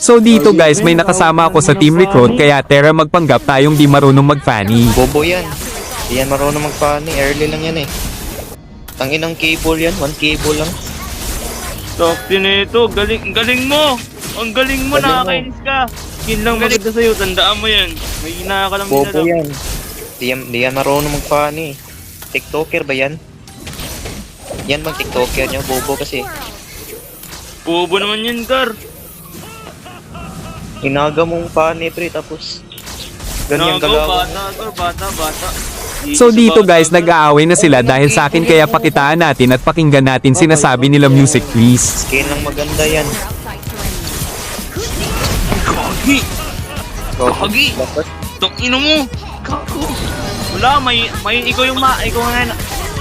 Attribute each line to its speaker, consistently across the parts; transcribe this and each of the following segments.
Speaker 1: So dito guys, may nakasama ako sa team recruit kaya tara magpanggap tayong di marunong mag-fanny.
Speaker 2: Bobo yan. Di yan marunong mag-funny. Early lang yan eh. Tanginang cable yan. 1 cable lang.
Speaker 3: Sakti na ito, galing, galing mo! Ang galing mo,
Speaker 2: Galing mo.
Speaker 3: nakakainis ka! Skin lang maganda sa'yo, tandaan mo yan. May hina ka lang
Speaker 2: Bobo
Speaker 3: minalaw.
Speaker 2: yan. Di yan marunong mag-funny. TikToker ba yan? Yan bang TikToker nyo? Bobo kasi.
Speaker 3: Bobo naman yan, Gar.
Speaker 2: Inaga mong funny pre tapos ganyan
Speaker 3: Nagaw,
Speaker 2: galaw.
Speaker 3: bata, Gar, bata.
Speaker 1: So dito guys, nag-aaway na sila dahil sa akin kaya pakitaan natin at pakinggan natin sinasabi nila music please.
Speaker 2: Skin lang maganda yan.
Speaker 3: Kagi! Kagi!
Speaker 2: Dapat
Speaker 3: Tong ino mo! Gago! Wala, ikaw yung ikaw nga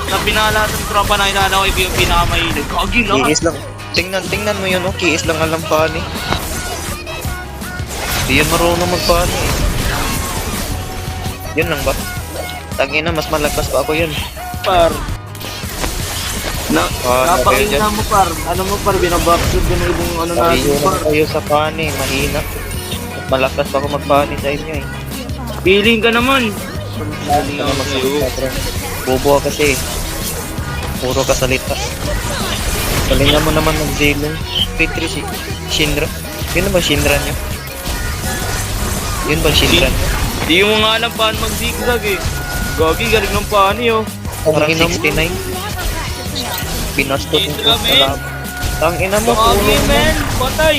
Speaker 3: na pinala sa tropa na inala ko, ikaw yung pinakamahilig. Kagi lang!
Speaker 2: kiis lang. Tingnan mo yun, oh. Kiis lang alam funny. Di yan marunong mag-funny. Yan lang ba? Tangina, mas malakas pa ako yun.
Speaker 3: Par!
Speaker 2: Napakinggan
Speaker 3: mo par, ano mo par, binabapsod ko ng ibang ano natin
Speaker 2: Sabihin
Speaker 3: par.
Speaker 2: naman kayo sa funny, mahina. Mas malakas pa ako mag-funny sa inyo eh.
Speaker 3: Feeling ka naman!
Speaker 2: Ano naman sa pre? Bobo ka kasi. Puro ka salita. Galingan mo naman mag-zilong. Petri si Shinra. Yun ba Shinra nyo? Yun ba Shinra nyo?
Speaker 3: Di mo nga alam paano mag-zigzag eh. Gagi, galing ng pani oh.
Speaker 2: Parang 69. Pinastot mo
Speaker 3: Shinra,
Speaker 2: sa
Speaker 3: men.
Speaker 2: lab. Tangina mo,
Speaker 3: Gagi
Speaker 2: puro
Speaker 3: men, patay!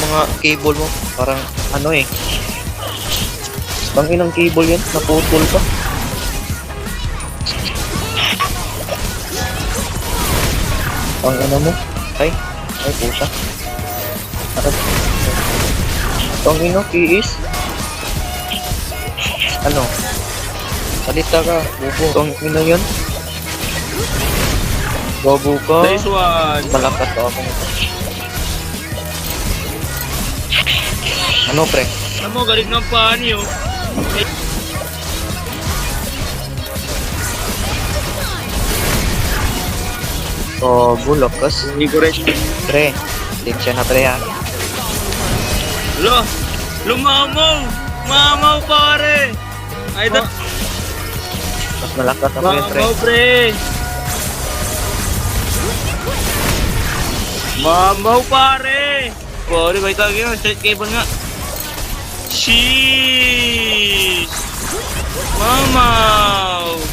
Speaker 2: mga cable mo. Parang ano eh. Tanginang cable yan, naputol pa. Tangina mo. Ay puta. Tangina, kiis. Ano? Salita ka, bobo. Tangina yun. Bobo ka.
Speaker 3: Nice one!
Speaker 2: Malakas ako nito. Ano pre?
Speaker 3: Alam mo, galing ng pani oh.
Speaker 2: Oh, bulakas.
Speaker 3: Hindi ko rin.
Speaker 2: Pre, linsya na pre ha.
Speaker 3: Lo! Lumamaw! Mamaw pare! Ay da...
Speaker 2: Mas malakas ako yun pre.
Speaker 3: Mamaw pre! Mamaw pare! Pare, may tagi nga, straight cable nga. Sheesh! Mamaw!